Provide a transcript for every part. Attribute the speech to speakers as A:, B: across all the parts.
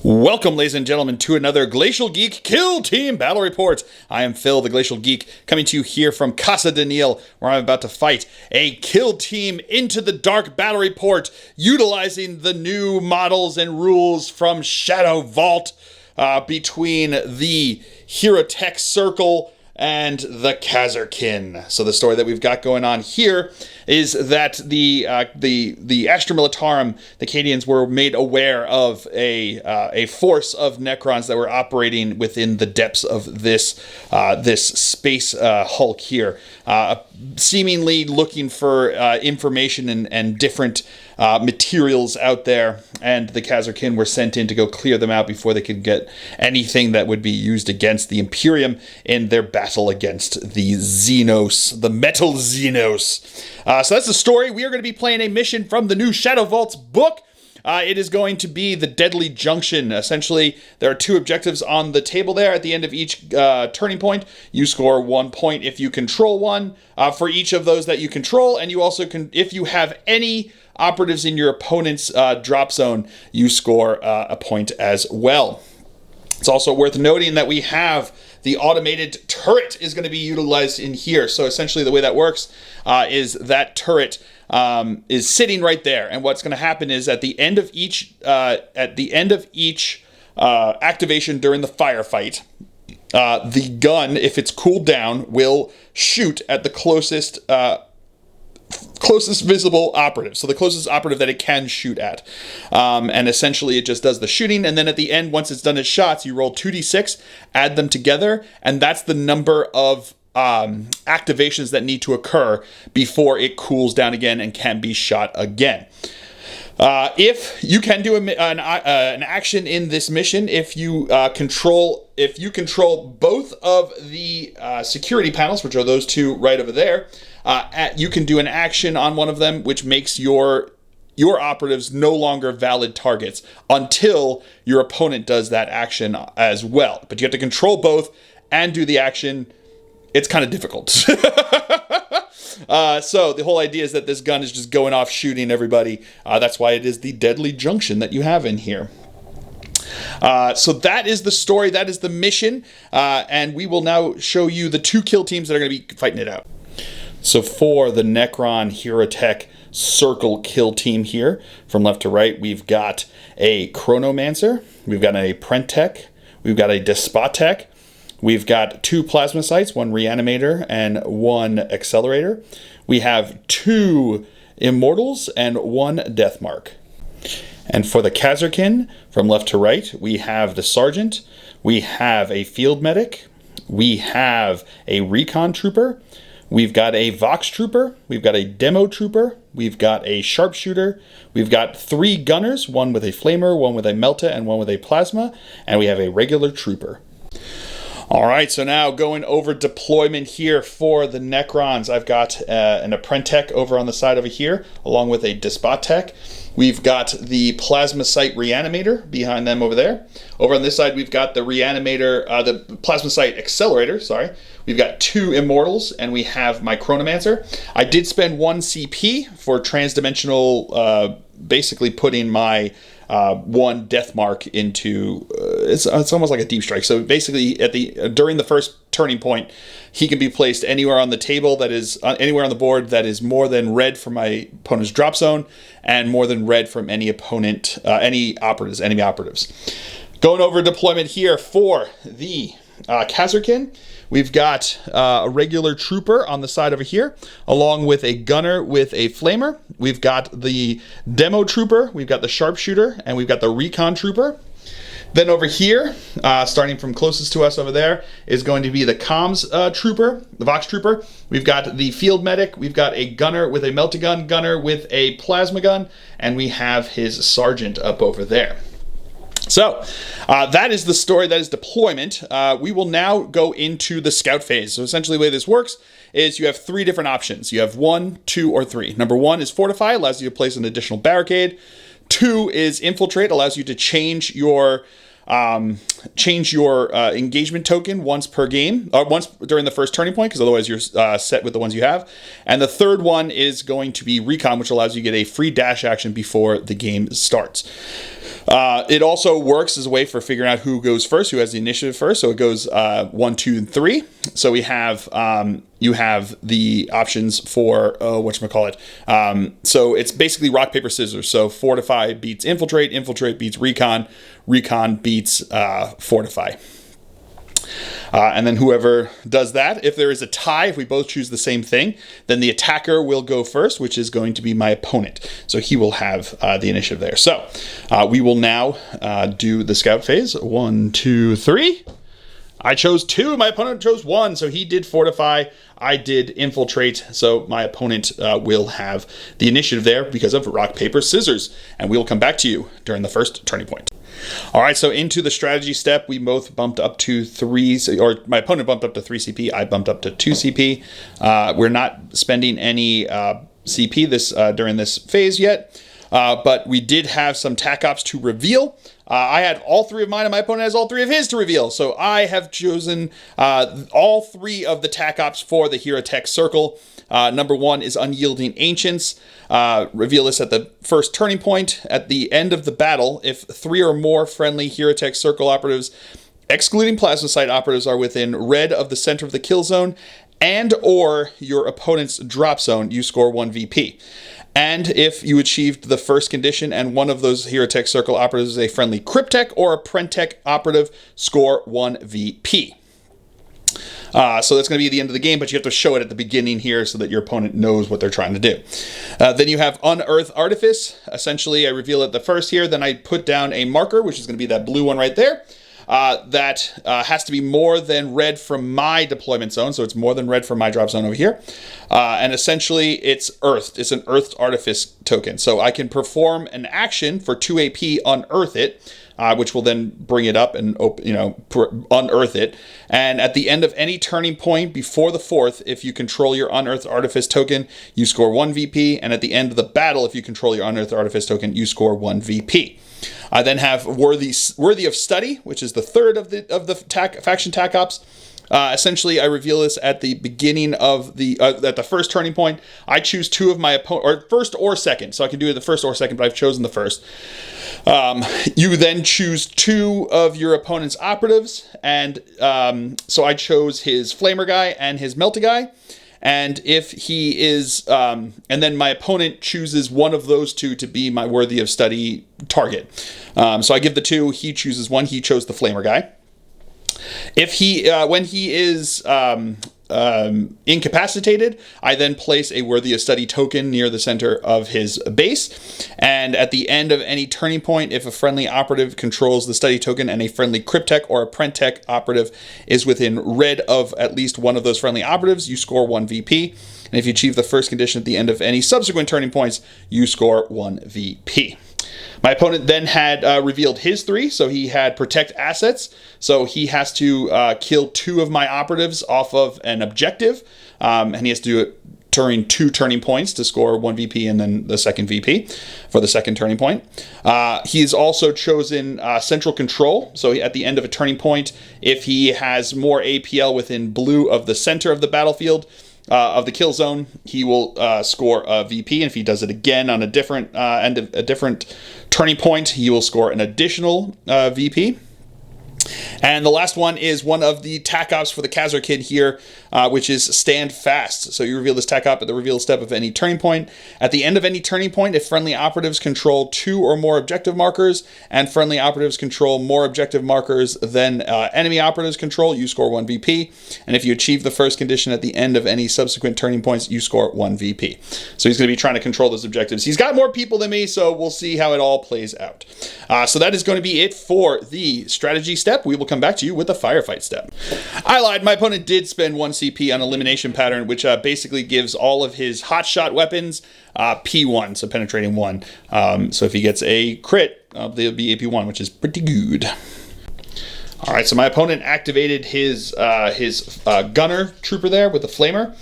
A: Welcome, ladies and gentlemen, to another Glacial Geek Kill Team Battle Report. I am Phil, the Glacial Geek, coming to you here from Casa de Niel, where I'm about to fight a kill team into the dark battle report, utilizing the new models and rules from Shadowvault between the Hierotek Circle and the Kaserkin. So the story that we've got going on here is that the Astra Militarum, the Cadians, were made aware of a force of Necrons that were operating within the depths of this space hulk here, seemingly looking for information and different materials out there, and the Kaserkin were sent in to go clear them out before they could get anything that would be used against the Imperium in their battle against the xenos, the metal xenos. So that's the story. We are going to be playing a mission from the new Shadowvault's book. It is going to be the Deadly Junction. Essentially, there are two objectives on the table there. At the end of each turning point, you score 1 point if you control one for each of those that you control, and you also can, if you have any operatives in your opponent's drop zone, you score a point as well. It's also worth noting that we have the automated turret is going to be utilized in here. So essentially the way that works is that turret is sitting right there. And what's going to happen is at the end of each activation during the firefight, the gun, if it's cooled down, will shoot at the closest visible operative, so the closest operative that it can shoot at, and essentially it just does the shooting, and then at the end, once it's done its shots, you roll 2d6, add them together, and that's the number of activations that need to occur before it cools down again and can be shot again. If you can do an action in this mission, if you control both of the security panels, which are those two right over there, you can do an action on one of them, which makes your operatives no longer valid targets until your opponent does that action as well. But you have to control both and do the action. It's kind of difficult. So the whole idea is that this gun is just going off shooting everybody. That's why it is the Deadly Junction that you have in here. So that is the story. That is the mission. And we will now show you the two kill teams that are going to be fighting it out. So for the Necron Hierotek Circle kill team here, from left to right, we've got a Chronomancer, we've got a Prentek, we've got a Despotek, we've got two Plasmacytes, one Reanimator and one Accelerator. We have two Immortals and one Deathmark. And for the Kaserkin, from left to right, we have the Sergeant, we have a Field Medic, we have a Recon Trooper, we've got a Vox Trooper, we've got a Demo Trooper, we've got a Sharpshooter, we've got three Gunners, one with a Flamer, one with a Melta, and one with a Plasma, and we have a regular Trooper. All right, so now going over deployment here for the Necrons. I've got an Prentek over on the side over here, along with a Despotek. We've got the Plasmacyte Reanimator behind them over there. Over on this side, we've got the Reanimator, the Plasmacyte Accelerator, sorry. We've got two Immortals, and we have my Chronomancer. I did spend 1 CP for transdimensional, basically putting my one Deathmark into it's almost like a deep strike. So basically during the first turning point, he can be placed anywhere on the table, that is anywhere on the board that is more than red from my opponent's drop zone and more than red from any opponent, enemy operatives. Going over deployment here for the Kaserkin. We've got a regular Trooper on the side over here, along with a Gunner with a Flamer. We've got the Demo Trooper, we've got the Sharpshooter, and we've got the Recon Trooper. Then over here, starting from closest to us over there, is going to be the Comms Trooper, the Vox Trooper. We've got the Field Medic, we've got a Gunner with a Meltagun, Gunner with a Plasma Gun, and we have his Sergeant up over there. So that is the story, that is deployment. We will now go into the scout phase. So essentially the way this works is you have three different options. You have 1, 2, or 3. Number 1 is Fortify, allows you to place an additional barricade. 2 is Infiltrate, allows you to change your engagement token once per game, or once during the first turning point, because otherwise you're set with the ones you have. And the third one is going to be Recon, which allows you to get a free dash action before the game starts. It also works as a way for figuring out who goes first, who has the initiative first. So it goes 1, 2, and 3. So we have you have the options for whatchamacallit. So it's basically rock, paper, scissors. So fortify beats infiltrate, infiltrate beats recon, recon beats fortify. And then whoever does that, if there is a tie, if we both choose the same thing, then the attacker will go first, which is going to be my opponent. So he will have the initiative there. So we will now do the scout phase. 1, 2, 3. I chose 2. My opponent chose 1. So he did fortify. I did infiltrate. So my opponent will have the initiative there because of rock, paper, scissors. And we'll come back to you during the first turning point. All right, so into the strategy step, we both bumped up to 3, or my opponent bumped up to 3 CP, I bumped up to 2 CP. We're not spending any CP during this phase yet, but we did have some tac ops to reveal. I had all 3 of mine, and my opponent has all 3 of his to reveal. So I have chosen all 3 of the tac ops for the Hierotek circle. Number 1 is Unyielding Ancients. Reveal this at the first turning point. At the end of the battle, if 3 or more friendly Hierotek circle operatives, excluding Plasmacite operatives, are within red of the center of the kill zone and or your opponent's drop zone, you score 1 VP. And if you achieved the first condition and one of those Hierotek circle operatives is a friendly Cryptek or a Prentech operative, score 1 VP. So that's going to be the end of the game, but you have to show it at the beginning here so that your opponent knows what they're trying to do. Then you have Unearth Artifice. Essentially, I reveal it the first here, then I put down a marker, which is going to be that blue one right there. That has to be more than red from my deployment zone, so it's more than red from my drop zone over here. And essentially, it's Earthed. It's an Earthed Artifice token. So I can perform an action for 2 AP, unearth it, which will then bring it up and unearth it. And at the end of any turning point before the 4th, if you control your Unearthed Artifice token, you score 1 VP. And at the end of the battle, if you control your Unearthed Artifice token, you score 1 VP. I then have Worthy of Study, which is the 3rd of the faction tac ops. Essentially, I reveal this at the beginning of at the first turning point. I choose 2 of my opponent, or first or second, so I can do it the first or second, but I've chosen the first. You then choose 2 of your opponent's operatives, and so I chose his Flamer guy and his Melta guy. And if he is, and then my opponent chooses one of those 2 to be my Worthy of Study target. So I give the 2, he chooses 1, he chose the Flamer guy. If he, when he is incapacitated, I then place a Worthy of Study token near the center of his base. And at the end of any turning point, if a friendly operative controls the study token and a friendly Cryptek or a Prentech operative is within red of at least one of those friendly operatives, you score 1 VP. And if you achieve the first condition at the end of any subsequent turning points, you score 1 VP. My opponent then had revealed his 3, so he had Protect Assets. So he has to kill 2 of my operatives off of an objective, and he has to do it during 2 turning points to score 1 VP and then the second VP for the second turning point. He's also chosen Central Control. So at the end of a turning point, if he has more APL within blue of the center of the battlefield, of the kill zone, he will score a VP, and if he does it again on a different a different turning point, he will score an additional VP. And the last one is one of the tac ops for the Kaserkin here, which is Stand Fast. So you reveal this tac op at the reveal step of any turning point. At the end of any turning point, if friendly operatives control 2 or more objective markers, and friendly operatives control more objective markers than enemy operatives control, you score 1 VP. And if you achieve the first condition at the end of any subsequent turning points, you score 1 VP. So he's going to be trying to control those objectives. He's got more people than me, so we'll see how it all plays out. So that is going to be it for the strategy step. We will come back to you with the firefight step. I lied. My opponent did spend 1 CP on Elimination Pattern, which basically gives all of his hotshot weapons P1, so penetrating 1. So if he gets a crit, they'll be AP1, which is pretty good. All right, so my opponent activated his gunner trooper there with the flamer.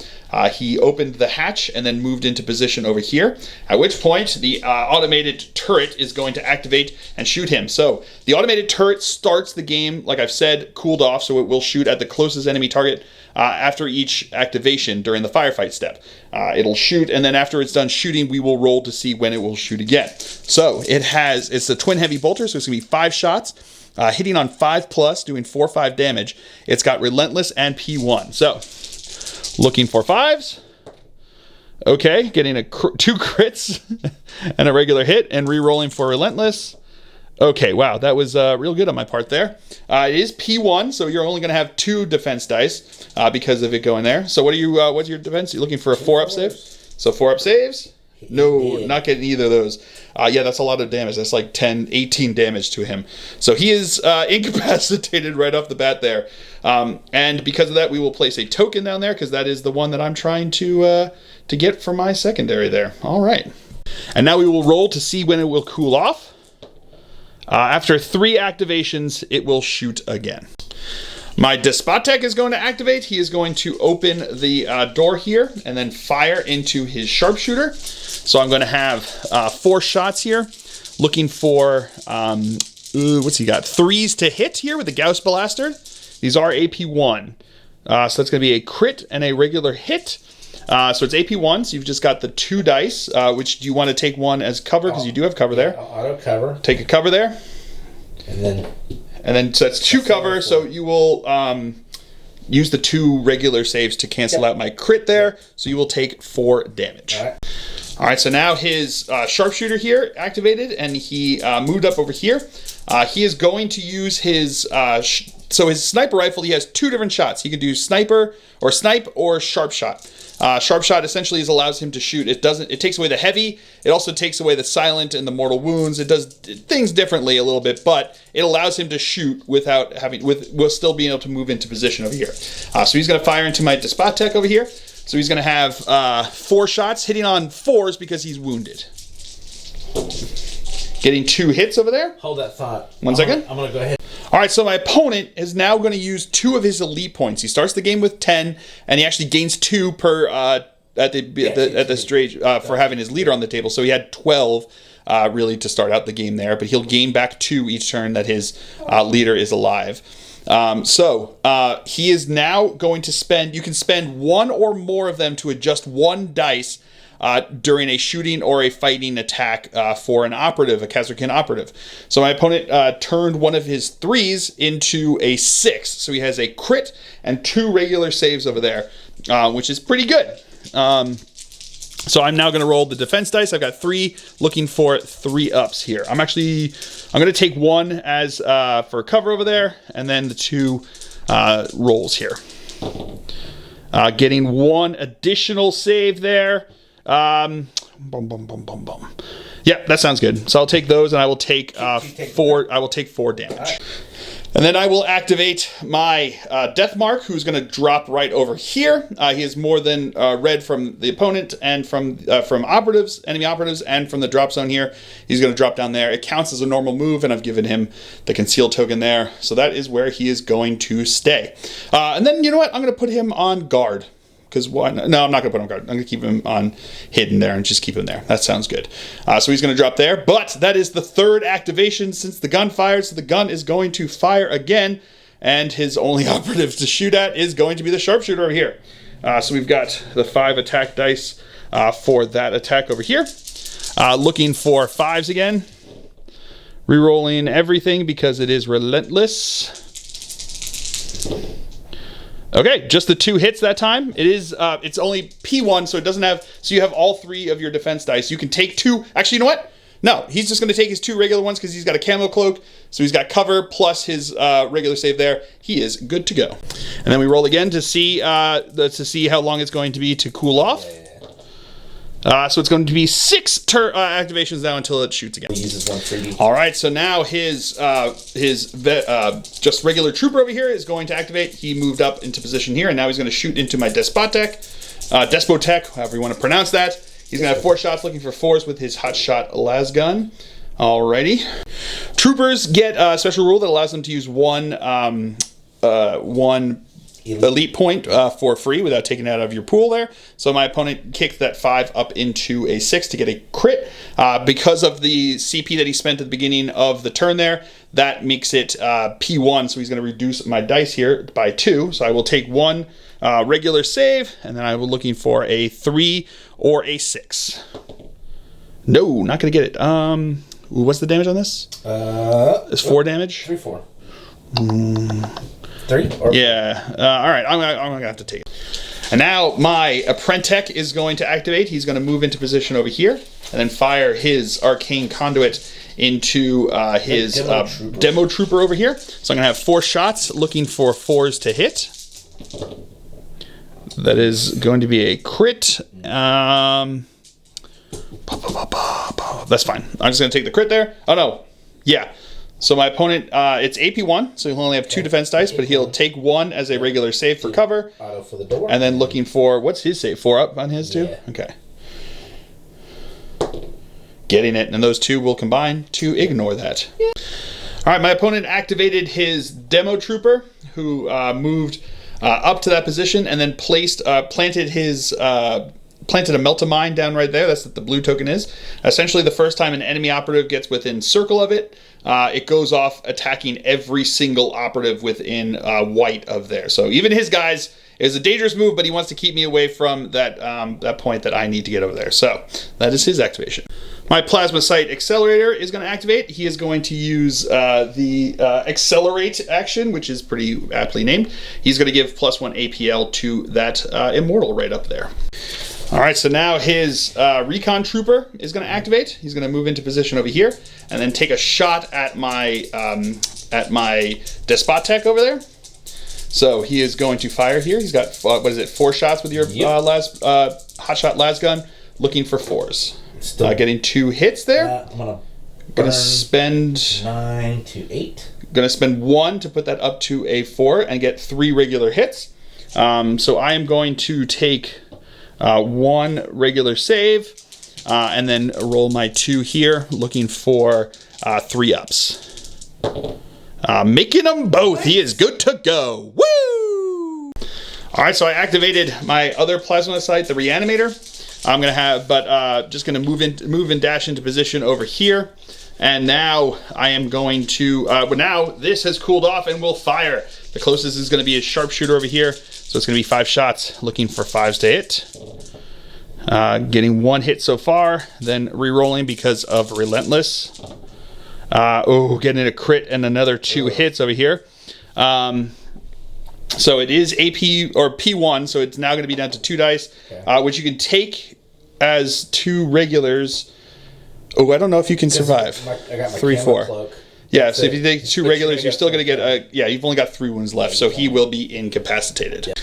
A: he opened the hatch and then moved into position over here, at which point the automated turret is going to activate and shoot him. So the automated turret starts the game, like I've said, cooled off, so it will shoot at the closest enemy target after each activation during the firefight step. It'll shoot, and then after it's done shooting, we will roll to see when it will shoot again. So it's a twin heavy bolter, so it's going to be 5 shots. Hitting on 5+, doing 4/5 damage. It's got Relentless and P1. So, looking for 5s. Okay, getting 2 crits and a regular hit, and re-rolling for Relentless. Okay, wow, that was real good on my part there. It is P1, so you're only going to have 2 defense dice because of it going there. So what's your defense? You're looking for a 4-up save? So 4-up saves? No, not getting either of those. Yeah, that's a lot of damage. That's like 10, 18 damage to him. So he is incapacitated right off the bat there. And because of that, we will place a token down there because that is the one that I'm trying to get for my secondary there. All right. And now we will roll to see when it will cool off. After 3 activations, it will shoot again. My Despotek is going to activate. He is going to open the door here and then fire into his sharpshooter. So I'm going to have 4 shots here, looking for, what's he got? 3s to hit here with the Gauss Blaster. These are AP1. So that's going to be a crit and a regular hit. So it's AP1, so you've just got the 2 dice, which do you want to take one as cover? Because you do have cover there.
B: Auto cover.
A: Take a cover there. And then so that's 2 cover, so you will use the 2 regular saves to cancel out my crit there, so you will take 4 damage. All right, so now his sharpshooter here activated, and he moved up over here. He is going to use his, so his sniper rifle, he has 2 different shots. He can do snipe or sharp shot. Sharp shot essentially allows him to shoot. It takes away the heavy. It also takes away the silent and the mortal wounds. It does things differently a little bit, but it allows him to shoot without with still being able to move into position over here. So he's going to fire into my Despotek over here. So he's going to have 4 shots, hitting on 4s because he's wounded. Getting 2 hits over there.
B: Hold that thought.
A: One second.
B: I'm going to go ahead.
A: All right, so my opponent is now going to use 2 of his elite points. He starts the game with 10, and he actually gains 2 per at the stage for having his leader on the table. So he had 12 really to start out the game there, but he'll gain back 2 each turn that his leader is alive. So he is now going to spend. You can spend 1 or more of them to adjust 1 dice. During a shooting or a fighting attack for an operative, a Kaserkin operative. So my opponent turned one of his 3s into a 6. So he has a crit and 2 regular saves over there, which is pretty good. So I'm now going to roll the defense dice. I've got 3, looking for 3 ups here. I'm going to take 1 as for cover over there, and then the 2 rolls here. Getting 1 additional save there. Yeah, that sounds good. So I'll take those, and I will take 4. I will take 4 damage, and then I will activate my Death Mark, who's going to drop right over here. He is more than red from the opponent and from operatives, enemy operatives, and from the drop zone here. He's going to drop down there. It counts as a normal move, and I've given him the concealed token there. So that is where he is going to stay. And then you know what? I'm going to put him on guard. Because why not? No, I'm not going to put him on guard. I'm going to keep him on hidden there and just keep him there. That sounds good. So he's going to drop there. But that is the 3rd activation since the gun fired. So the gun is going to fire again. And his only operative to shoot at is going to be the sharpshooter over here. So we've got the 5 attack dice for that attack over here. Looking for 5s again. Rerolling everything because it is relentless. Okay, just the 2 hits that time. It is, it's only P1, so it doesn't have, so you have all 3 of your defense dice. You can take 2, actually, you know what? No, he's just going to take his 2 regular ones because he's got a camo cloak, so he's got cover plus his regular save there. He is good to go. And then we roll again to see how long it's going to be to cool off. So it's going to be 6 activations now until it shoots again. All right, so now his just regular trooper over here is going to activate. He moved up into position here, and now he's going to shoot into my Despotek, however you want to pronounce that. He's going to have 4 shots, looking for 4s with his hotshot lasgun. Alrighty. Troopers get a special rule that allows them to use one elite point for free without taking it out of your pool there. So my opponent kicked that 5 up into a 6 to get a crit. Because of the CP that he spent at the beginning of the turn there, that makes it P1, so he's going to reduce my dice here by 2. So I will take 1 regular save, and then I will looking for a 3 or a 6. No, not going to get it. What's the damage on this? It's 4 damage?
B: 3, 4. 3? Or
A: yeah. All right, I'm going to have to take it. And now my Apprentech is going to activate. He's going to move into position over here and then fire his Arcane Conduit into his Demo Trooper over here. So I'm going to have 4 shots looking for 4s to hit. That is going to be a crit. That's fine. I'm just going to take the crit there. Oh, no. Yeah. So my opponent, it's AP1, so he'll only have 2 defense dice, but he'll take 1 as a regular save for cover.
B: Auto for the door. And
A: then looking for, what's his save? 4 up on his too?
B: Yeah.
A: Okay. Getting it, and those 2 will combine to ignore that. Yeah. All right, my opponent activated his Demo Trooper, who moved up to that position and then planted a Melt-A-Mine down right there. That's what the blue token is. Essentially, the first time an enemy operative gets within circle of it, it goes off attacking every single operative within white of there. So even his guys is a dangerous move, but he wants to keep me away from that point that I need to get over there. So that is his activation. My Plasma Sight Accelerator is going to activate. He is going to use the Accelerate action, which is pretty aptly named. He's going to give +1 APL to that Immortal right up there. All right, so now his Recon Trooper is going to activate. He's going to move into position over here and then take a shot at my Despot Tech over there. So he is going to fire here. He's got, 4 shots with your Hotshot Lasgun, looking for 4s. Getting 2 hits there.
B: I'm going
A: to spend
B: 9 to 8.
A: Going to spend 1 to put that up to a 4 and get 3 regular hits. So I am going to take 1 regular save and then roll my 2 here, looking for 3 ups. Making them both. He is good to go. Woo! All right, so I activated my other Plasma Sight, the Reanimator. I'm gonna have, just gonna move and dash into position over here. And now I am going to, now this has cooled off and will fire. The closest is gonna be a sharpshooter over here. So it's gonna be 5 shots, looking for 5s to hit. Getting 1 hit so far, then re-rolling because of Relentless. Getting a crit and another 2 hits over here. So it is AP or P1, so it's now going to be down to 2 dice, which you can take as 2 regulars. Oh, I don't know if you can survive.
B: I got my
A: 3, 4.
B: Cloak.
A: Yeah, so if you take 2 regulars, you're still going to get you've only got 3 wounds left, so he will be incapacitated. Yeah.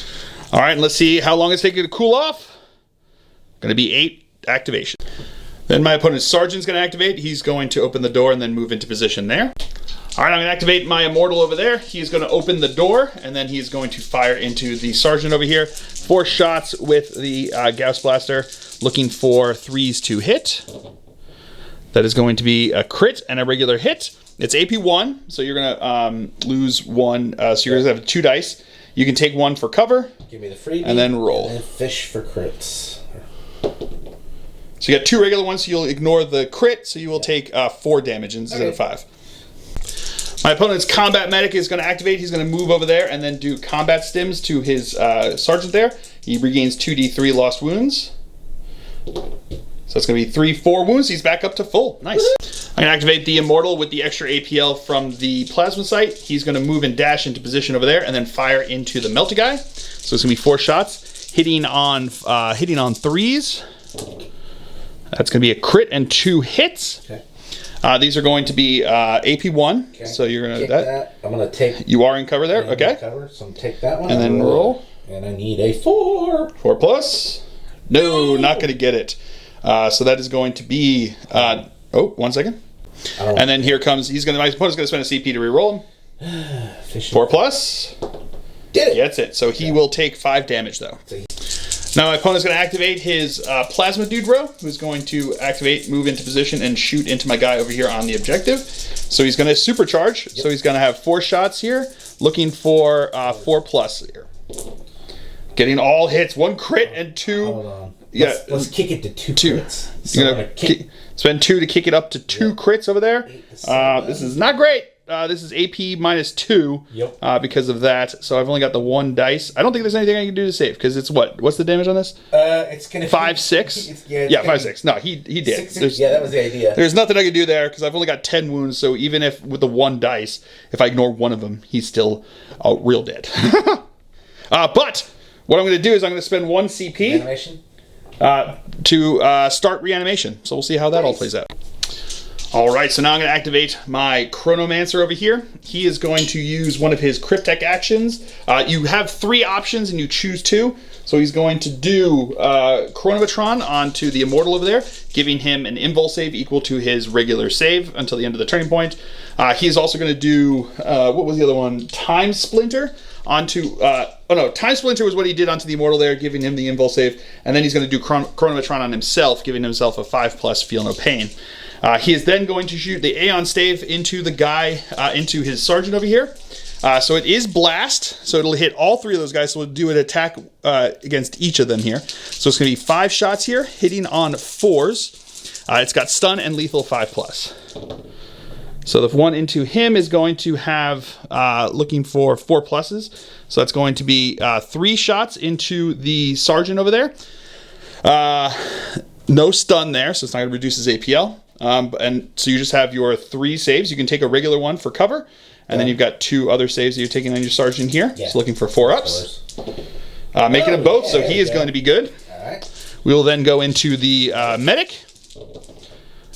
A: All right, and let's see how long it's taking to cool off. Going to be 8 activation. Then my opponent's Sergeant's going to activate. He's going to open the door and then move into position there. All right, I'm going to activate my Immortal over there. He's going to open the door, and then he's going to fire into the Sergeant over here. 4 shots with the Gauss Blaster, looking for 3s to hit. That is going to be a crit and a regular hit. It's AP1, so you're going to lose 1. So you're going to have 2 dice. You can take 1 for cover.
B: Give me the freebie.
A: And then roll.
B: And then fish for crits.
A: So you got 2 regular ones, so you'll ignore the crit, so you will take 4 damage instead of 5. My opponent's Combat Medic is going to activate. He's going to move over there and then do combat stims to his Sergeant there. He regains 2d3 lost wounds. So it's going to be 3, 4 wounds. He's back up to full. Nice. I'm going to activate the Immortal with the extra APL from the Plasma Sight. He's going to move and dash into position over there and then fire into the Melt-A-Guy. So it's going to be 4 shots, hitting on 3s. That's going to be a crit and 2 hits. Okay. These are going to be AP1. Okay. So you're going to that.
B: I'm going to take.
A: You are in cover there. Okay.
B: Cover, so I'm going to take that one.
A: And then roll.
B: And I need a 4.
A: 4 plus. No, not going to get it. So that is going to be. 1 second. And then here comes. My opponent's going to spend a CP to reroll him. 4 plus.
B: Get it.
A: Gets it. So he will take 5 damage though. Now my opponent's going to activate his Plasma Dudro, who's going to move into position, and shoot into my guy over here on the objective. So he's going to supercharge. Yep. So he's going to have 4 shots here, looking for 4 plus here. Getting all hits. 1 crit and 2.
B: Hold on.
A: Yeah.
B: Let's kick it to 2 crits. So
A: You're
B: I'm
A: going
B: gonna
A: to spend 2 to kick it up to 2 crits over there. This is not great. This is AP minus 2 because of that. So I've only got the 1 dice. I don't think there's anything I can do to save because it's what? What's the damage on this?
B: It's going to
A: 5, 6? Yeah, 5, 6. No, he did.
B: 6, yeah, that was the idea.
A: There's nothing I can do there because I've only got 10 wounds. So even if with the 1 dice, if I ignore one of them, he's still real dead. But what I'm going to do is I'm going to spend 1 CP to start reanimation. So we'll see how that all plays out. All right, so now I'm going to activate my Chronomancer over here. He is going to use one of his Cryptek actions. You have 3 options and you choose 2. So he's going to do Chronomatron onto the Immortal over there, giving him an invul save equal to his regular save until the end of the turning point. He is also going to do, what was the other one? Time Splinter onto, Time Splinter was what he did onto the Immortal there, giving him the invul save. And then he's going to do Chronomatron on himself, giving himself a 5+ feel no pain. He is then going to shoot the Aeon Stave into the guy, into his sergeant over here. So it is blast, so it'll hit all 3 of those guys, so we'll do an attack against each of them here. So it's going to be 5 shots here, hitting on 4s. It's got stun and lethal 5+. So the one into him is going to have, looking for 4+. So that's going to be 3 shots into the sergeant over there. No stun there, so it's not going to reduce his APL. And so you just have your 3 saves. You can take a regular one for cover, and then you've got 2 other saves that you're taking on your sergeant here. Yeah. Just looking for 4-ups. Making them both, so he is going to be good.
B: All right.
A: We will then go into the medic.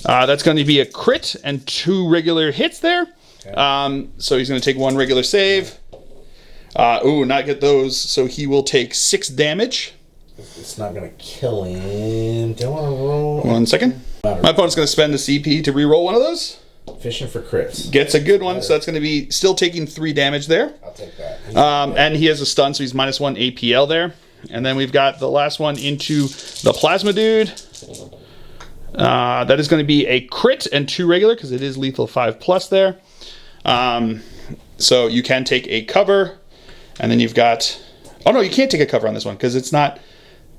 A: That's going to be a crit and 2 regular hits there. Okay. So he's going to take 1 regular save. Not get those, so he will take 6 damage.
B: It's not going to kill him. Do I want to roll?
A: 1 second. My opponent's going to spend the CP to re-roll one of those.
B: Fishing for crits.
A: Gets a good one, so that's going to be still taking 3 damage there.
B: I'll take that.
A: And he has a stun, so he's -1 APL there. And then we've got the last one into the plasma dude. That is going to be a crit and 2 regular, because it is lethal 5+ there. So you can take a cover, and then you've got... Oh no, you can't take a cover on this one, because it's not...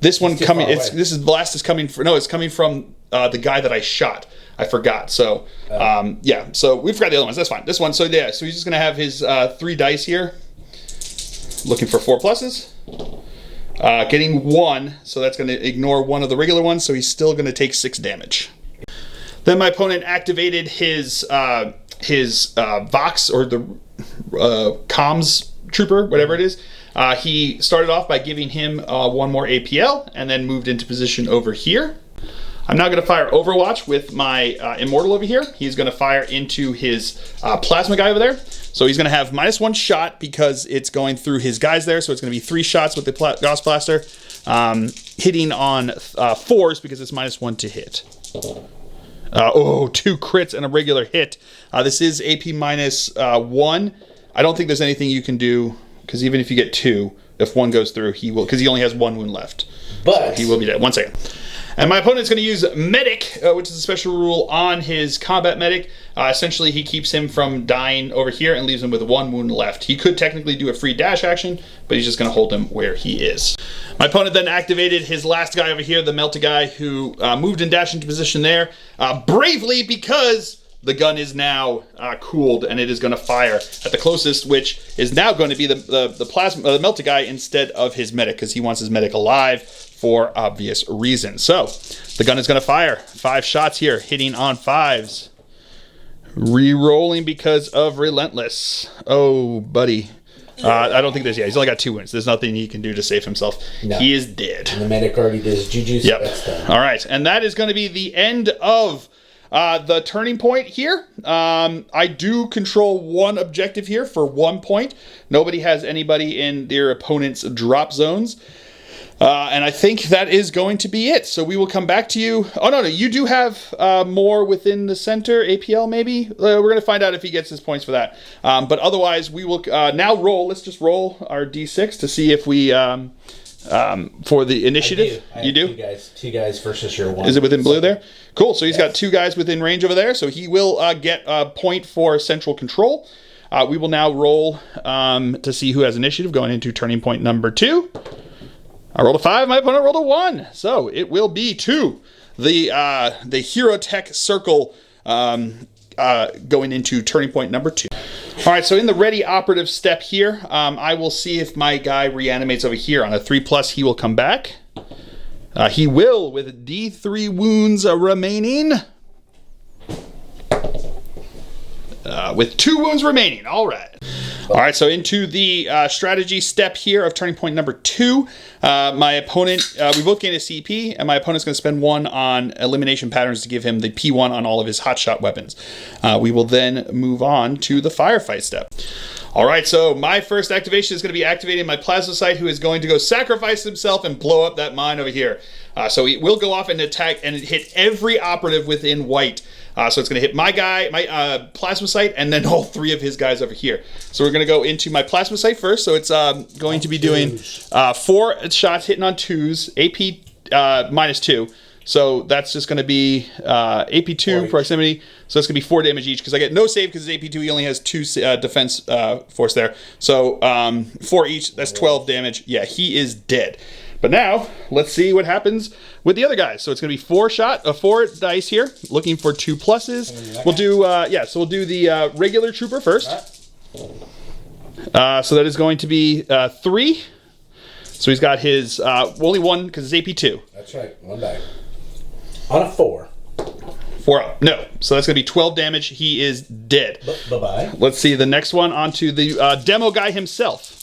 A: This one coming, this is blast is coming from, no, it's coming from the guy that I shot. I forgot. So, yeah, so we forgot the other ones. That's fine. This one, so yeah, so he's just going to have his 3 dice here. Looking for 4+. Getting 1, so that's going to ignore 1 of the regular ones, so he's still going to take 6 damage. Then my opponent activated his Vox, or the comms trooper, whatever it is. He started off by giving him 1 more APL and then moved into position over here. I'm now going to fire Overwatch with my Immortal over here. He's going to fire into his Plasma guy over there. So he's going to have -1 shot because it's going through his guys there. So it's going to be 3 shots with the Gauss Blaster, hitting on 4s because it's -1 to hit. 2 crits and a regular hit. This is AP -1. I don't think there's anything you can do, because even if you get 2, if 1 goes through, he will, because he only has 1 wound left.
B: But
A: so he will be dead. 1 second. And my opponent's going to use Medic, which is a special rule on his combat medic. Essentially, he keeps him from dying over here and leaves him with 1 wound left. He could technically do a free dash action, but he's just going to hold him where he is. My opponent then activated his last guy over here, the Melta guy, who moved and dashed into position there bravely, because the gun is now cooled and it is going to fire at the closest, which is now going to be the plasma, the Melta guy instead of his medic, because he wants his medic alive for obvious reasons. So the gun is going to fire 5 shots here, hitting on 5s. Re-rolling because of Relentless. Oh, buddy. I don't think there's, he's only got 2 wounds. There's nothing he can do to save himself. No. He is dead.
B: And the medic already does juju, so that's done.
A: All right, and that is going to be the end of the turning point here. I do control 1 objective here for 1 point. Nobody has anybody in their opponent's drop zones. And I think that is going to be it. So we will come back to you. Oh, no, you do have more within the center, APL maybe? We're going to find out if he gets his points for that. But otherwise, we will now roll. Let's just roll our D6 to see if we, for the initiative. You do?
B: 2 guys versus your 1.
A: Is it within blue there? Cool, so he's got 2 guys within range over there. So he will get a point for central control. We will now roll to see who has initiative going into turning point number 2. I rolled a 5, my opponent rolled a 1. So it will be to the Hierotek circle going into turning point number 2. All right, so in the ready operative step here, I will see if my guy reanimates over here. On a 3+, he will come back. He will, with D3 wounds remaining. With 2 wounds remaining. All right. All right, so into the strategy step here of turning point number 2. My opponent, we both gain a CP, and my opponent's going to spend 1 on elimination patterns to give him the P1 on all of his hotshot weapons. We will then move on to the firefight step. All right, so my first activation is going to be activating my plasmocyte, who is going to go sacrifice himself and blow up that mine over here. So he will go off and attack and hit every operative within white. So it's going to hit my guy, my plasmocyte, and then all 3 of his guys over here. So we're going to go into my plasmocyte first. So it's going to be doing 4 shots hitting on 2s, AP -2. So that's just going to be AP2 proximity. So that's going to be 4 damage each because I get no save because AP2 he only has 2 defense force there. So 4 each. That's 12 damage. Yeah, he is dead. But now, let's see what happens with the other guys. So it's going to be 4 dice here, looking for 2 pluses. We'll do, so we'll do the regular trooper first. So that is going to be 3. So he's got his, only 1 because it's AP2.
B: That's right, 1 die. On a 4.
A: 4 up. No. So that's going to be 12 damage. He is dead.
B: Bye-bye.
A: Let's see the next one onto the demo guy himself.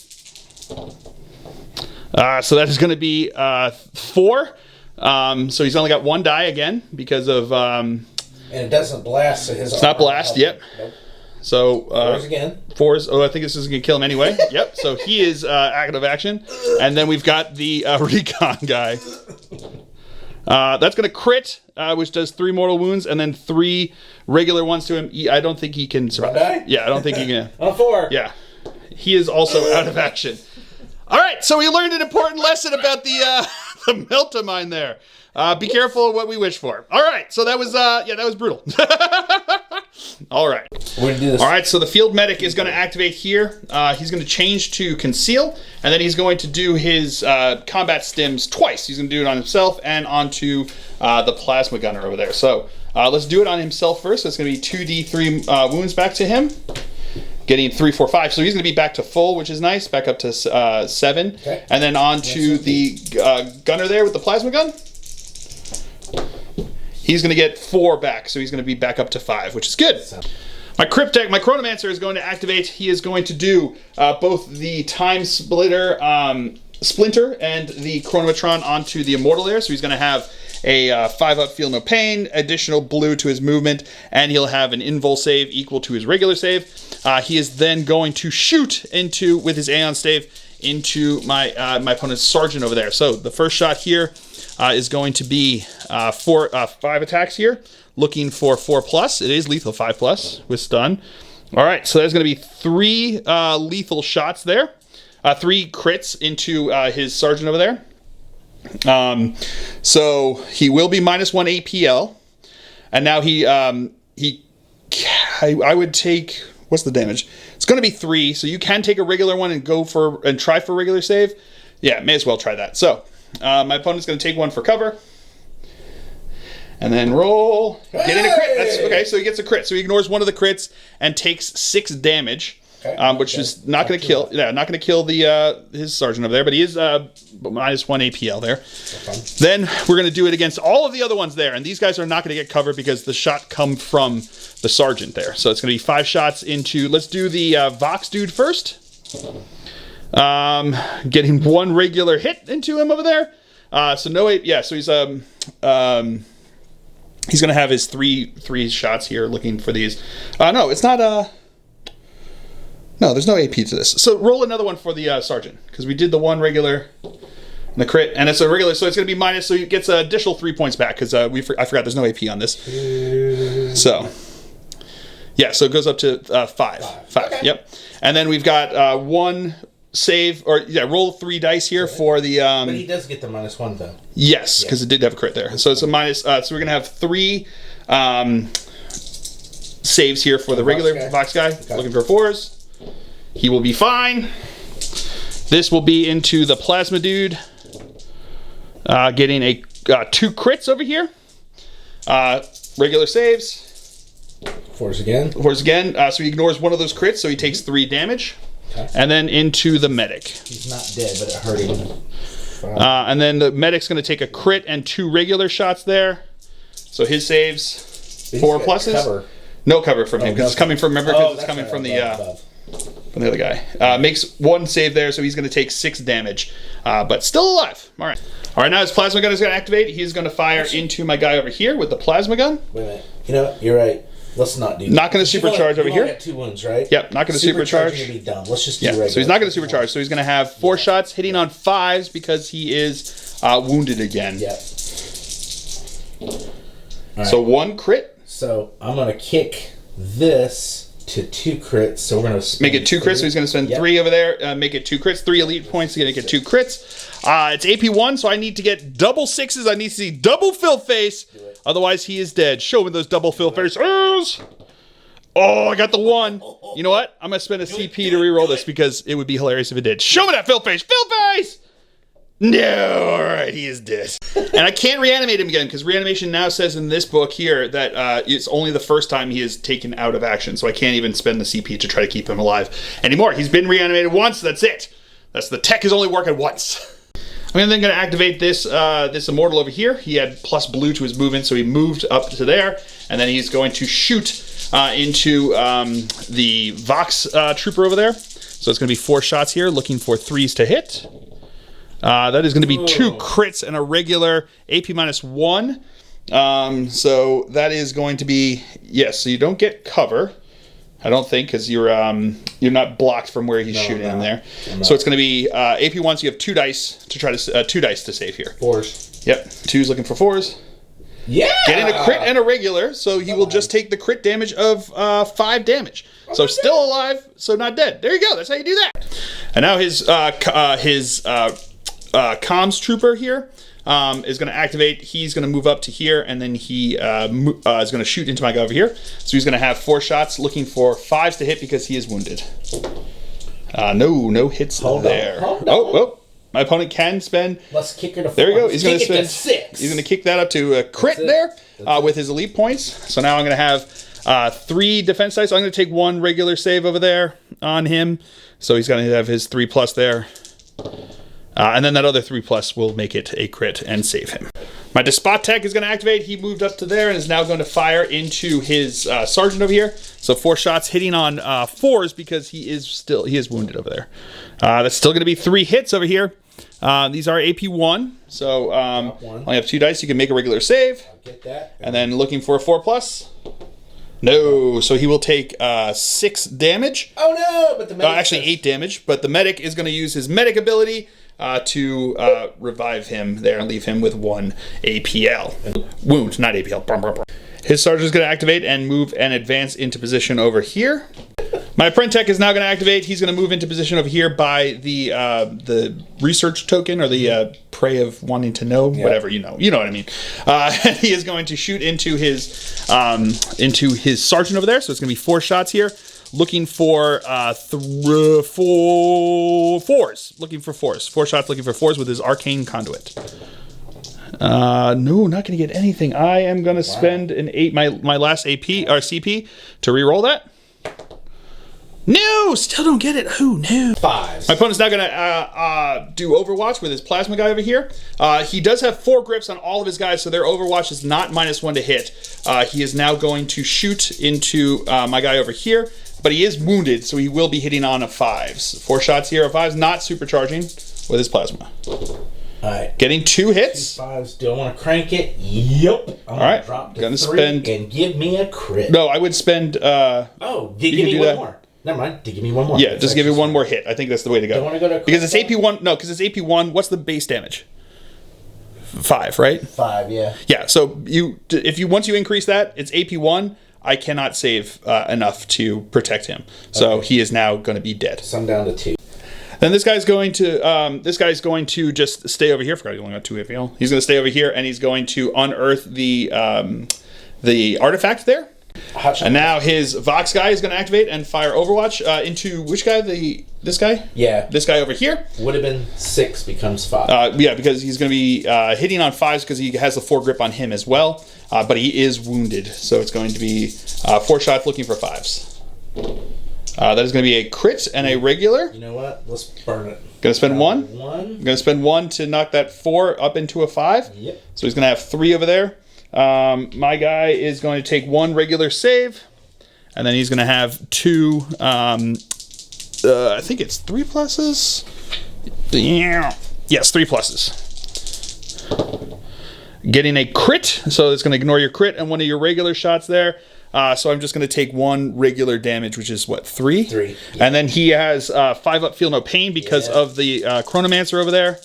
A: So that is going to be 4. So he's only got 1 die again because of...
B: and it doesn't blast. So
A: it's not blast, yep.
B: Nope.
A: So...
B: 4s again.
A: 4s. Oh, I think this is going to kill him anyway. Yep. So he is active action. And then we've got the recon guy. That's going to crit, which does 3 mortal wounds, and then 3 regular ones to him. I don't think he can survive.
B: 1 die?
A: Yeah, I don't think he can.
B: On a 4.
A: Yeah. He is also out of action. All right, so we learned an important lesson about the Meltamine there. Be careful of what we wish for. All right, so that was that was brutal. All right.
B: We're gonna do this.
A: All right, so the field medic is going to activate here. He's going to change to conceal, and then he's going to do his combat stims twice. He's going to do it on himself and onto the plasma gunner over there. So let's do it on himself first. So it's going to be 2d3 wounds back to him. Getting 3, 4, 5. So he's going to be back to full, which is nice. Back up to 7. Okay. And then on to the gunner there with the plasma gun. He's going to get 4 back. So he's going to be back up to 5, which is good. My Cryptek, my Chronomancer is going to activate. He is going to do both the Time Splitter Splinter and the Chronomatron onto the Immortal there. So he's going to have a 5-up Feel No Pain, additional blue to his movement, and he'll have an invul save equal to his regular save. He is then going to shoot into, with his Aeon Stave, into my my opponent's Sergeant over there. So the first shot here is going to be 5 attacks here, looking for 4+. It is lethal 5+ with stun. All right, so there's going to be 3 lethal shots there. 3 crits into his Sergeant over there. So he will be -1 APL, and now I would take, what's the damage? It's going to be 3, so you can take a regular one and try for regular save. Yeah, may as well try that. So my opponent's going to take 1 for cover, and then roll, get in a crit. That's okay. So he gets a crit, so he ignores 1 of the crits and takes 6 damage. Which is not going to kill. Yeah, not going to kill the his Sergeant over there, but he is -1 APL there. Then we're going to do it against all of the other ones there, and these guys are not going to get covered because the shot come from the Sergeant there. So it's going to be 5 shots into. Let's do the Vox dude first. Getting 1 regular hit into him over there. So no, yeah. So he's going to have his three shots here, looking for these. No, it's not No, there's no AP to this. So roll another one for the Sergeant, because we did the 1 regular and the crit, and it's a regular, so it's going to be minus, so he gets an additional 3 points back, because I forgot there's no AP on this. So, yeah, so it goes up to 5. Okay. Yep. And then we've got 1 save, or roll 3 dice here for the...
B: but he does get the -1, though.
A: Yes, because it did have a crit there. So it's a minus, so we're going to have 3 saves here for the regular Vox guy, looking for 4s. He will be fine. This will be into the plasma dude. Getting a 2 crits over here. Regular saves.
B: Force again.
A: Force again. So he ignores one of those crits, so he takes 3 damage. Okay. And then into the medic.
B: He's not dead, but it hurt him.
A: And then the medic's going to take a crit and 2 regular shots there. So his saves 4 pluses. Cover. No cover from him because it's coming from. Remember, because it's coming from the other guy. Makes 1 save there, so he's going to take 6 damage, but still alive. All right. All right. Now his plasma gun is going to activate. He's going to fire into my guy over here with the plasma gun.
B: Wait a minute. You know, you're right. Let's not do that.
A: Not going to supercharge over here.
B: Got 2 wounds, right?
A: Yep, not going to supercharge.
B: Supercharging would be dumb. Let's just do regular.
A: So he's not going to supercharge. So he's going to have 4 shots hitting on 5s because he is wounded again.
B: Yep.
A: Right. So 1 crit.
B: So I'm going to kick this to 2 crits. So we're going to
A: make it 2 crits. So he's going to spend 3 over there. Make it 2 crits. 3 elite points to get 2 crits. It's AP1, so I need to get double 6s. I need to see double fill face. Otherwise, he is dead. Show me those double fill faces. Oh, I got the 1. You know what? I'm going to spend a CP to reroll this because it would be hilarious if it did. Show me that fill face. Fill face! No, all right, he is dead. And I can't reanimate him again because reanimation now says in this book here that it's only the first time he is taken out of action. So I can't even spend the CP to try to keep him alive anymore. He's been reanimated once. That's it. That's the tech is only working once. I'm then going to activate this this immortal over here. He had plus blue to his movement, so he moved up to there. And then he's going to shoot into the Vox trooper over there. So it's going to be 4 shots here, looking for 3s to hit. That is going to be 2 crits and a regular AP -1. So that is going to be, yes, so you don't get cover. I don't think, because you're not blocked from where he's shooting in there. So it's going to be AP1. So you have 2 dice to try to 2 dice to save here.
B: 4s.
A: Yep, 2's looking for 4s.
B: Yeah.
A: Getting a crit and a regular, so he will just take the crit damage of 5 damage. So still alive, so not dead. There you go. That's how you do that. And now his comms trooper here is going to activate. He's going to move up to here, and then he is going to shoot into my guy over here. So he's going to have 4 shots, looking for 5s to hit because he is wounded. No hits there. Hold on. Oh, my opponent can spend.
B: Let's kick her to 4.
A: There you go. He's going to spend
B: 6.
A: He's going to kick that up to a crit there with his elite points. So now I'm going to have 3 defense dice. I'm going to take 1 regular save over there on him. So he's going to have his 3+ there. And then that other 3+ will make it a crit and save him. My Despot Tech is going to activate. He moved up to there and is now going to fire into his sergeant over here. So 4 shots hitting on 4s because he is wounded over there. That's still going to be 3 hits over here. These are AP1. So only have 2 dice. You can make a regular save.
B: I'll get that.
A: And then looking for a 4+. No, so he will take 6 damage.
B: Oh no, but the medic
A: actually 8 damage. But the medic is going to use his medic ability to revive him there and leave him with 1 APL. Wound, not APL. His sergeant is going to activate and move and advance into position over here. My Apprentech is now going to activate. He's going to move into position over here by the research token or the prey of wanting to know, whatever you know what I mean. He is going to shoot into his sergeant over there. So it's going to be 4 shots here. Looking for 4s. Looking for 4s. 4 shots looking for 4s with his arcane conduit. No, not going to get anything. I am going to spend an 8, my last AP or CP to re-roll that. No, still don't get it. Oh, no.
B: 5s.
A: My opponent's now going to do Overwatch with his plasma guy over here. He does have 4 grips on all of his guys, so their Overwatch is not -1 to hit. He is now going to shoot into my guy over here, but he is wounded, so he will be hitting on a 5s. 4 shots here of 5s, not supercharging with his plasma.
B: All right.
A: Getting 2 hits.
B: 2 5s. Do I want to crank it? Yep. I'm
A: all right.
B: Drop to
A: gonna
B: 3
A: spend
B: and give me a crit.
A: No, I would spend.
B: Give me 1 more. Never mind. Give me 1 more.
A: Yeah, just give me 1 more hit. I think that's the way to go.
B: Don't want to go to
A: because it's AP1. No, because it's AP1. What's the base damage? 5, right?
B: 5, yeah.
A: Yeah. So once you increase that, it's AP1. I cannot save enough to protect him. So he is now going to be dead.
B: So I'm down to 2.
A: Then this guy's going to just stay over here. Forgot he only got 2 APL. He's going to stay over here and he's going to unearth the artifact there. And now his Vox guy is going to activate and fire Overwatch into which guy? This guy?
B: Yeah.
A: This guy over here?
B: Would have been 6, becomes 5.
A: Yeah, because he's going to be hitting on 5s because he has the foregrip on him as well. But he is wounded, so it's going to be 4 shots looking for 5s. That is going to be a crit and a regular.
B: You know what? Let's burn it.
A: Going to spend 1.
B: One.
A: Going to spend 1 to knock that 4 up into a 5.
B: Yep.
A: So he's going to have 3 over there. My guy is going to take 1 regular save, and then he's going to have 2. I think it's 3 pluses. Yeah. Yes, 3 pluses. Getting a crit, so it's going to ignore your crit and one of your regular shots there. So I'm just going to take 1 regular damage, which is what, 3?
B: 3. Yeah.
A: And then he has 5 up, feel no pain because of the Chronomancer over there.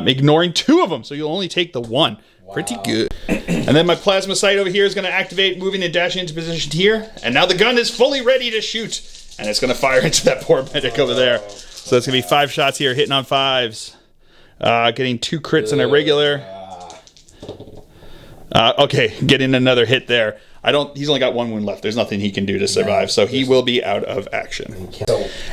A: Ignoring 2 of them, so you'll only take the 1. Wow. Pretty good. And then my plasma sight over here is going to activate, moving and dashing into position here. And now the gun is fully ready to shoot. And it's going to fire into that poor medic over there. So it's going to be 5 shots here, hitting on 5s. Getting 2 crits and a regular. Okay, getting another hit there. He's only got 1 wound left. There's nothing he can do to survive, so he will be out of action.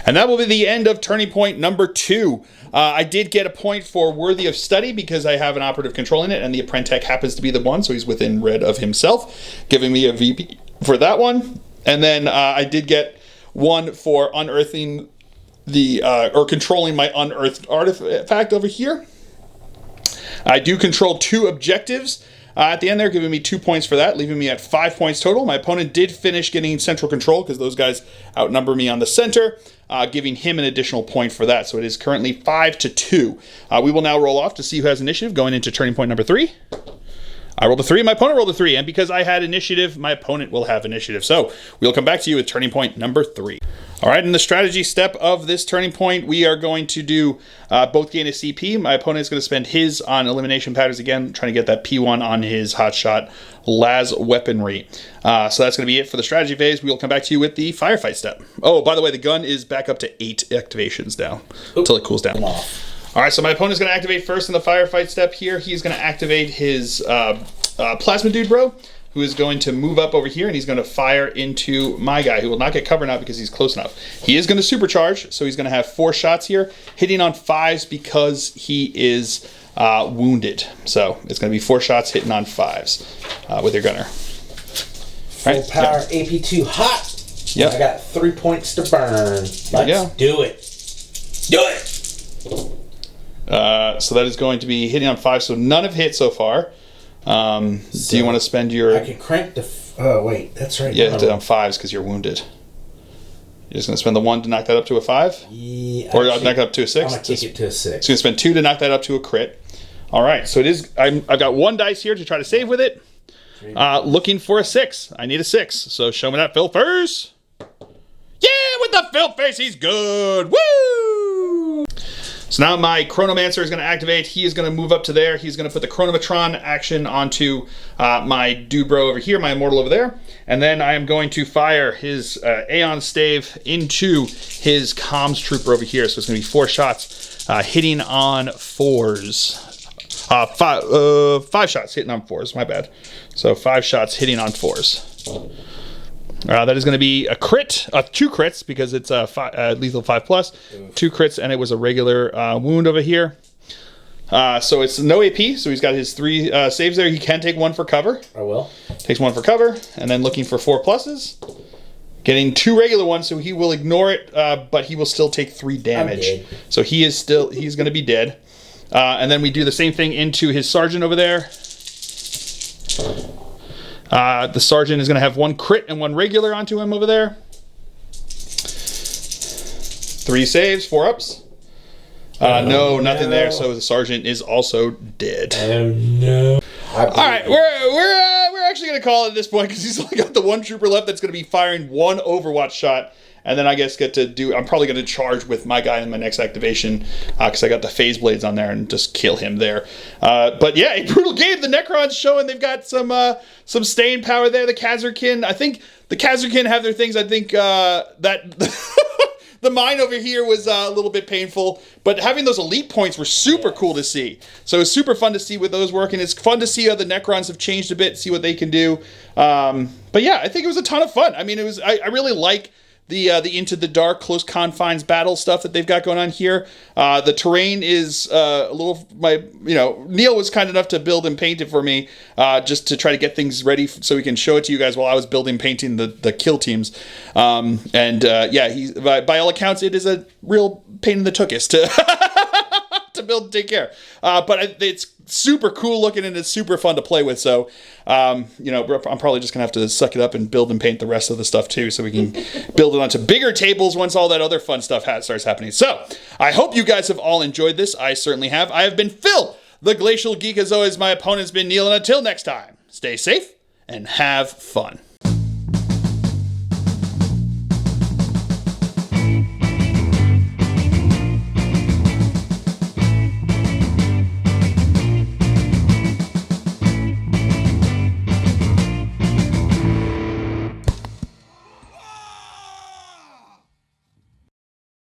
A: And that will be the end of turning point number 2. I did get a point for worthy of study because I have an operative controlling it, and the Apprentech happens to be the one, so he's within red of himself, giving me a VP for that one. And then I did get 1 for unearthing or controlling my unearthed artifact over here. I do control 2 objectives. At the end there, giving me 2 points for that, leaving me at 5 points total. My opponent did finish getting central control because those guys outnumber me on the center, giving him an additional point for that. So it is currently 5-2. We will now roll off to see who has initiative going into turning point number 3. I rolled a 3, my opponent rolled a 3, and because I had initiative, my opponent will have initiative. So we'll come back to you with turning point number 3. All right, in the strategy step of this turning point, we are going to do both gain a CP. My opponent is going to spend his on elimination patterns again, trying to get that P1 on his hotshot las weaponry. So that's going to be it for the strategy phase. We'll come back to you with the firefight step. Oh, by the way, the gun is back up to 8 activations now until it cools down. All right, so my opponent is going to activate first in the firefight step here. He's going to activate his plasma dude bro, who is going to move up over here, and he's going to fire into my guy, who will not get covered now because he's close enough. He is going to supercharge, so he's going to have 4 shots here, hitting on 5s because he is wounded. So it's going to be 4 shots hitting on 5s with your gunner.
B: Full power, yep. AP2 hot.
A: Yep.
B: I got 3 points to burn. Let's do it. Do it.
A: So that is going to be hitting on 5, so none have hit so far. Do you want to spend your...
B: I can crank the... Oh, wait, that's right.
A: Yeah, on 5s because you're wounded. You're just going to spend the 1 to knock that up to a 5?
B: Yeah.
A: Or knock it up to a 6?
B: I'm going to kick it to a 6.
A: So you're going to spend 2 to knock that up to a crit. All right, so it is... I've got 1 dice here to try to save with it. Looking for a 6. I need a 6. So show me that Phil first. Yeah, with the Phil face, he's good. Woo! So now my Chronomancer is going to activate. He is going to move up to there. He's going to put the Chronomatron action onto my dude bro over here, my immortal over there. And then I am going to fire his Aeon Stave into his comms trooper over here. So it's going to be 4 shots hitting on 4s. 5 shots hitting on 4s, my bad. So 5 shots hitting on 4s. That is going to be a crit, 2 crits because it's a lethal 5+, 2 crits, and it was a regular wound over here. So it's no AP, so he's got his 3 saves there. He can take 1 for cover.
B: I will.
A: Takes 1 for cover, and then looking for 4 pluses. Getting 2 regular ones, so he will ignore it, but he will still take 3 damage. So he's going to be dead. And then we do the same thing into his sergeant over there. The sergeant is going to have 1 crit and 1 regular onto him over there. 3 saves, 4 ups. No, nothing there. So the sergeant is also dead.
B: Oh no!
A: All right, we're actually going to call it at this point because he's only got the 1 trooper left that's going to be firing 1 Overwatch shot. And then I guess I'm probably going to charge with my guy in my next activation because I got the phase blades on there and just kill him there. But yeah, a brutal game. The Necrons showing they've got some staying power there. The Kaserkin, I think the Kaserkin have their things. I think that The mine over here was a little bit painful, but having those elite points were super cool to see. So it was super fun to see with those working. It's fun to see how the Necrons have changed a bit, see what they can do. But yeah, I think it was a ton of fun. I mean, I really like the Into the Dark, close confines battle stuff that they've got going on here. The terrain is a little, Neil was kind enough to build and paint it for me, just to try to get things ready so we can show it to you guys while I was building, painting the kill teams. By all accounts, it is a real pain in the tuchus to build and take care. But it's super cool looking and it's super fun to play with. So, I'm probably just gonna have to suck it up and build and paint the rest of the stuff too, so we can build it onto bigger tables once all that other fun stuff starts happening. So, I hope you guys have all enjoyed this. I certainly have. I have been Phil, the Glacial Geek. As always, my opponent's been Neil, and until next time, stay safe and have fun.